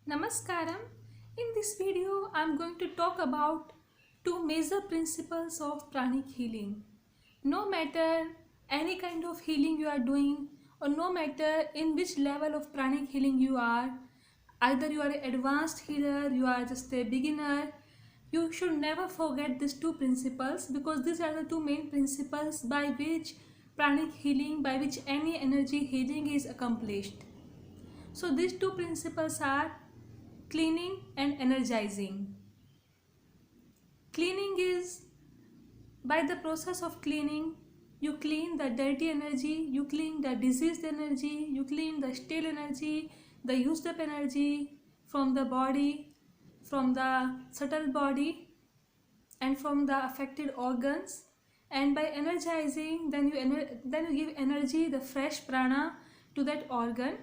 Namaskaram. In this video, I am going to talk about two major principles of pranic healing. No matter any kind of healing you are doing, or no matter in which level of pranic healing you are, either you are an advanced healer, you are just a beginner, you should never forget these two principles, because these are the two main principles by which pranic healing, by which any energy healing is accomplished. So these two principles are cleaning and energizing. Cleaning is, by the process of cleaning, you clean the dirty energy, you clean the diseased energy, you clean the stale energy, the used up energy from the body, from the subtle body, and from the affected organs. And by energizing, then you give energy, the fresh prana, to that organ.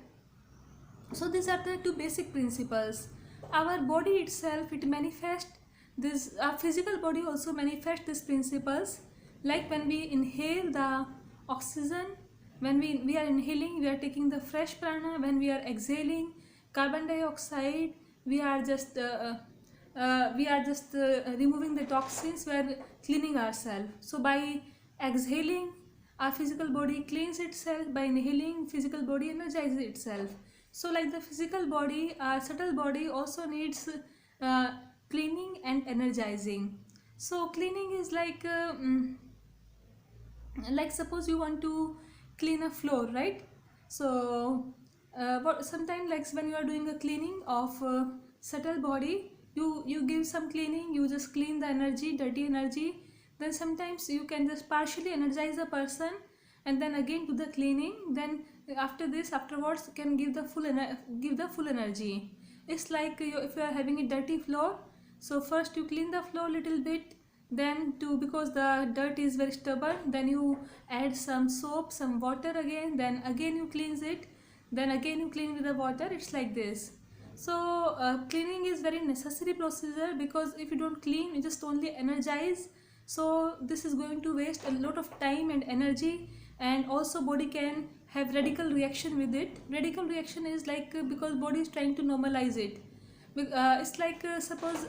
So these are the two basic principles. Our body itself, it manifests this, our physical body also manifests these principles. Like when we inhale the oxygen, when we are inhaling, we are taking the fresh prana. When we are exhaling carbon dioxide, we are just removing the toxins, we are cleaning ourselves. So by exhaling, our physical body cleans itself. By inhaling, physical body energizes itself. So like the physical body, our subtle body also needs cleaning and energizing. So cleaning is like suppose you want to clean a floor, right? So sometimes, like when you are doing a cleaning of subtle body, you give some cleaning, you just clean the energy, dirty energy. Then sometimes you can just partially energize a person, and then again do the cleaning. Then afterwards you can give the full energy. It's like if you are having a dirty floor, so first you clean the floor little bit, then because the dirt is very stubborn, then you add some soap, some water again, then again you cleanse it, then again you clean with the water. It's like this. So cleaning is very necessary procedure, because if you don't clean, you just only energize. So this is going to waste a lot of time and energy, and also body can have radical reaction with it. Radical reaction is like because body is trying to normalize it. It's like suppose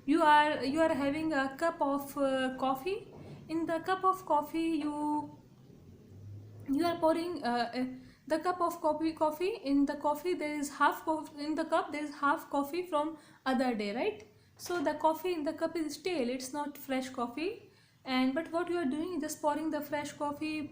you are having a cup of coffee. In the cup of coffee, you are pouring the cup of coffee. In the coffee there is half in the cup there is half coffee from other day, right? So the coffee in the cup is stale, it's not fresh coffee. And but what you are doing is just pouring the fresh coffee,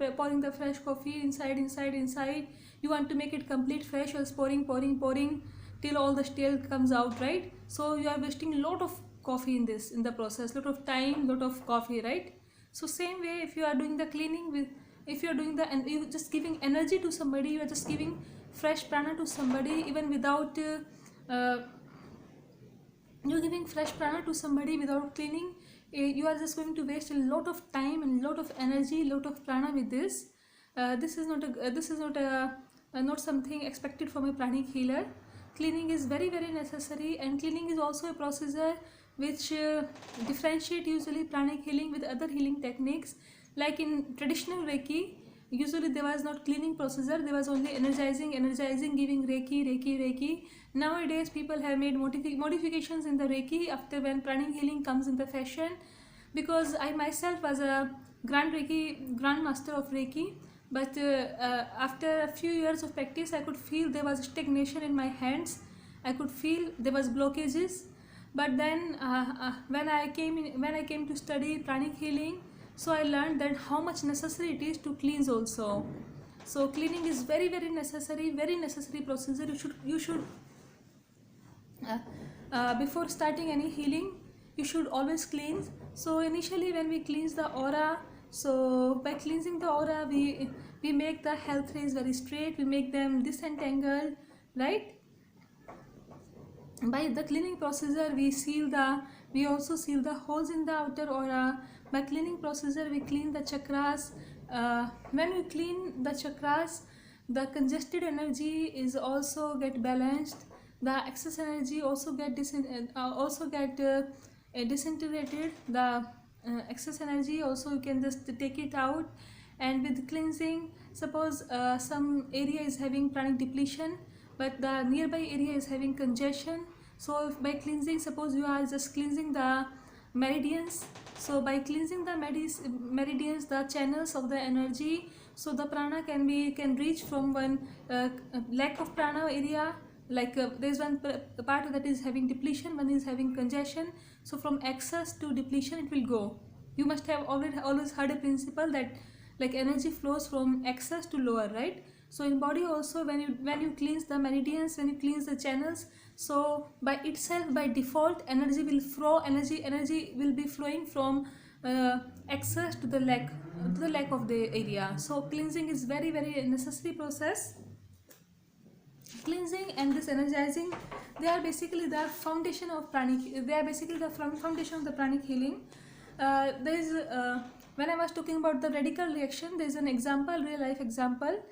inside. You want to make it complete fresh, you're pouring till all the stale comes out, right? So you are wasting a lot of coffee in the process, lot of time, lot of coffee, right? So same way, if you are doing the cleaning with, if you are doing the, and you just giving energy to somebody, you are just giving fresh prana to somebody, even without you're giving fresh prana to somebody without cleaning, you are just going to waste a lot of time and lot of energy, lot of prana with this. This is not something expected from a pranic healer. Cleaning is very necessary, and cleaning is also a procedure which differentiate usually pranic healing with other healing techniques. Like in traditional Reiki, usually there was not cleaning procedure, there was only energizing, giving Reiki. Nowadays people have made modifications in the Reiki after when pranic healing comes in the fashion. Because I myself was a grandmaster of Reiki, but after a few years of practice, I could feel there was stagnation in my hands. I could feel there was blockages. But then when I came to study pranic healing, so I learned that how much necessary it is to cleanse also. So cleaning is very necessary, very necessary procedure. You should before starting any healing, you should always cleanse. So initially when we cleanse the aura, so by cleansing the aura, we make the health rays very straight, we make them disentangled, right? By the cleaning procedure, we also seal the holes in the outer aura. By cleaning procedure, we clean the chakras. When we clean the chakras, the congested energy is also get balanced. The excess energy also get disintegrated. The excess energy also, you can just take it out. And with cleansing, suppose some area is having pranic depletion, but the nearby area is having congestion. So if by cleansing, suppose you are just cleansing the meridians, so by cleansing the meridians, the channels of the energy, so the prana can reach from one lack of prana area, like there is one part that is having depletion, one is having congestion. So from excess to depletion it will go. You must have always heard a principle that like energy flows from excess to lower, right? So in body also, when you cleanse the meridians, when you cleanse the channels, so by itself, by default, energy will flow, energy will be flowing from excess to the lack of the area. So cleansing is very necessary process. Cleansing and this energizing, they are basically the foundation of pranic, they are basically the foundation of the pranic healing. There is when I was talking about the radical reaction, there is an example, real life example.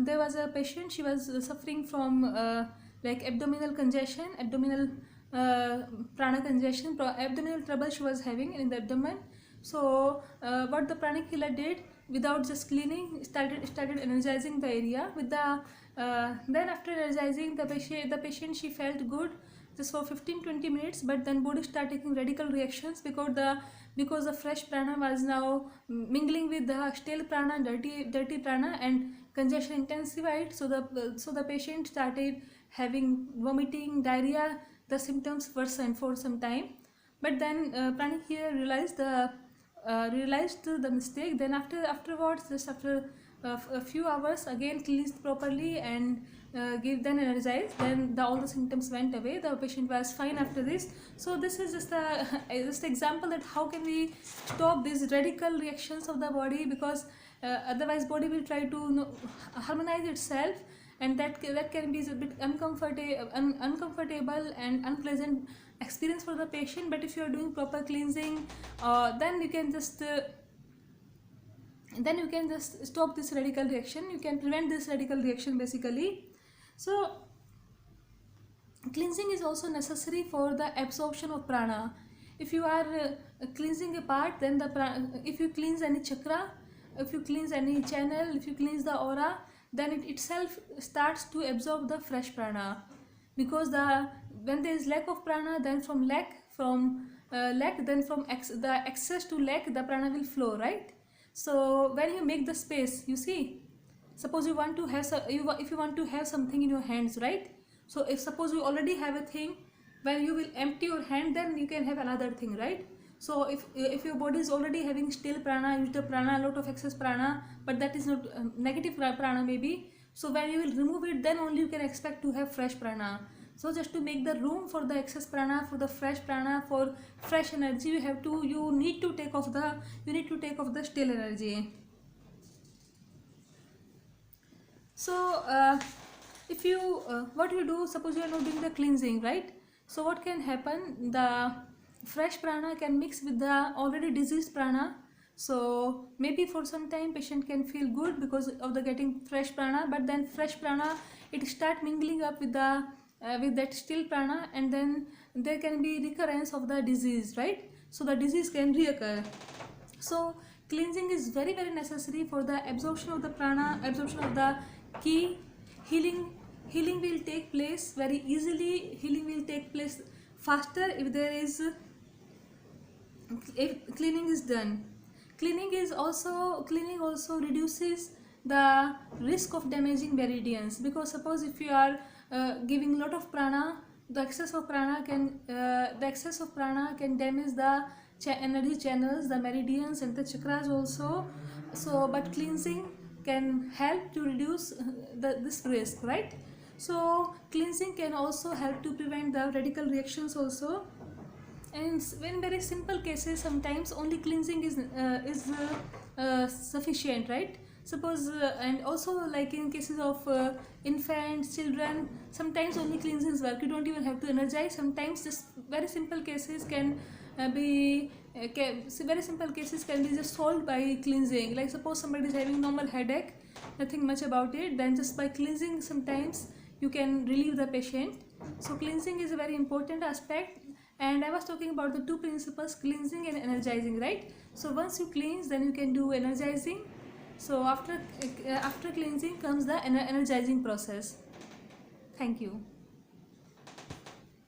There was a patient, she was suffering from like abdominal congestion, abdominal prana congestion, abdominal trouble she was having in the abdomen. So what the pranic healer did, without just cleaning, started energizing the area with the then after energizing the patient, she felt good just for 15-20 minutes, but then body started taking radical reactions because the fresh prana was now mingling with the stale prana, dirty prana, and congestion intensified. So the patient started having vomiting, diarrhea. The symptoms worsened for some time, but then pranic healer realized the mistake. Then afterwards, just after a few hours, again cleansed properly and then energized, then all the symptoms went away. The patient was fine after this. So this is just a just example that how can we stop these radical reactions of the body, because otherwise body will try to harmonize itself, and that can be a bit uncomfortable and unpleasant experience for the patient. But if you are doing proper cleansing, then you can just stop this radical reaction, you can prevent this radical reaction basically. So cleansing is also necessary for the absorption of prana. If you are cleansing a part, then if you cleanse any chakra, if you cleanse any channel, if you cleanse the aura, then it itself starts to absorb the fresh prana, because when there is lack of prana, then from lack then from the excess to lack, the prana will flow, right? So when you make the space, you see, suppose you want to have if you want to have something in your hands, right? So if suppose you already have a thing, when you will empty your hand, then you can have another thing, right? So if your body is already having still prana, used prana, a lot of excess prana, but that is not negative prana maybe, so when you will remove it, then only you can expect to have fresh prana. So just to make the room for the excess prana, for the fresh prana, for fresh energy, you need to take off the still energy. So if you what you do, suppose you are not doing the cleansing, right? So what can happen, the fresh prana can mix with the already diseased prana. So maybe for some time patient can feel good because of the getting fresh prana, but then fresh prana, it start mingling up with the with that still prana, and then there can be recurrence of the disease, right? So the disease can reoccur. So cleansing is very necessary for the absorption of the prana, absorption of the ki. Healing will take place very easily, healing will take place faster if cleaning is done. Cleaning also reduces the risk of damaging meridians, because suppose if you are giving a lot of prana, the excess of prana can damage the energy channels, the meridians and the chakras also. So but cleansing can help to reduce this risk, right? So cleansing can also help to prevent the radical reactions also. And in very simple cases, sometimes only cleansing is sufficient, right? Suppose and also like in cases of infants, children, sometimes only cleansing work, you don't even have to energize. Sometimes just very simple cases can be just solved by cleansing. Like suppose somebody is having normal headache, nothing much about it, then just by cleansing sometimes you can relieve the patient. So cleansing is a very important aspect, and I was talking about the two principles, cleansing and energizing, right? So once you cleanse, then you can do energizing. So after cleansing comes the energizing process. Thank you.